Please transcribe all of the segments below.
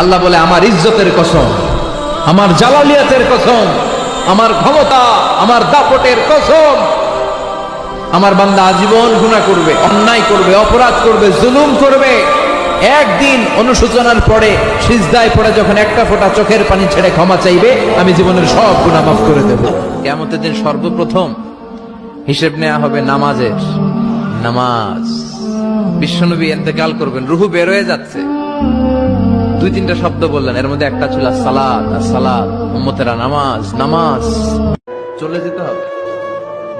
আল্লাহ বলে আমার ইজ্জতের কসম, আমার জালালিয়াতের কসম, আমার ক্ষমতা, আমার দাপটের কসম, আমার বান্দা আজীবন গুনাহ করবে, অন্যায় করবে, অপরাধ করবে, জুলুম করবে, একদিন অনুশোচনার পরে সিজদায় পড়ে যখন একটা ফোঁটা চোখের পানি ছেড়ে ক্ষমা চাইবে, আমি জীবনের সব গুনাহ মাফ করে দেব। কিয়ামতের দিন সর্বপ্রথম হিসেব নেওয়া হবে নামাজের। নামাজ, বিশ্বনবী ইন্তেকাল করবেন, রূহ বের হয়ে যাচ্ছে, দুই তিনটা শব্দ বললেন, এর মধ্যে একটা ছিল সালাত। সালাত, উম্মতেরা নামাজ, নামাজ। চলে যেতে হবে।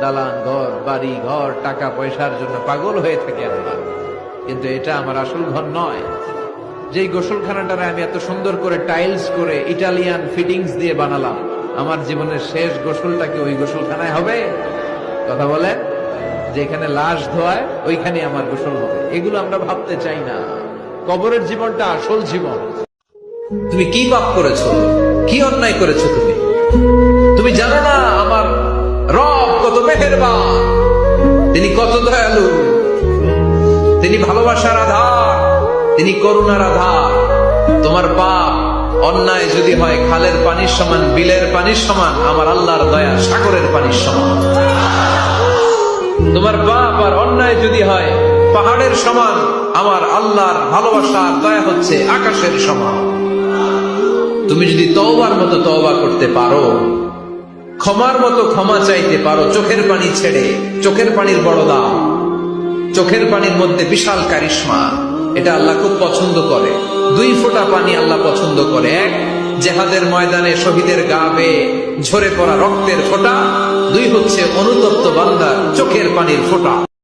দালান ঘর, বাড়ি ঘর, টাকা পয়সার জন্য পাগল হয়ে থাকে আমরা, কিন্তু এটা আমার আসল ঘর নয়। যেই গোসলখানাটারে আমি এত সুন্দর করে টাইলস করে ইটালিয়ান ফিটিংস দিয়ে বানালাম, আমার জীবনের শেষ গোসলটা কি ওই গোসলখানায় হবে? কথা বলে, যেখানে লাশ ধোয়ায় ওইখানে আমার গোসল হবে। এগুলো আমরা ভাবতে চাই না। কবরের জীবনটা আসল জীবন। তুমি কি পাপ করেছো, কি অন্যায় করেছো, তুমি জানো না আমার রব কত মেহেরবান, তিনি কত দয়ালু, তিনি ভালোবাসার আধার, তিনি করুণার আধার। তোমার পাপ অন্যায় যদি হয় খালের পানির সমান, বিলের পানির সমান, আমার আল্লাহর দয়া সাগরের পানির সমান। তোমার পাপ আর অন্যায় যদি হয় পাহাড়ের সমান, আমার আল্লাহর ভালোবাসার দয়া হচ্ছে আকাশের সমান। তুমি যদি তওবার মতো তওবা করতে পারো, ক্ষমার মতো ক্ষমা চাইতে পারো, চোখের পানি ছেড়ে, চোখের পানির বড় দাম, চোখের পানির মধ্যে বিশাল কারিশমা, এটা আল্লাহ খুব পছন্দ করে। দুই ফোঁটা পানি আল্লাহ পছন্দ করে। এক, জেহাদের ময়দানে শহীদের গা বেয়ে ঝরে পড়া রক্তের ফোঁটা। দুই হচ্ছে অনুতপ্ত বান্দার চোখের পানির ফোঁটা।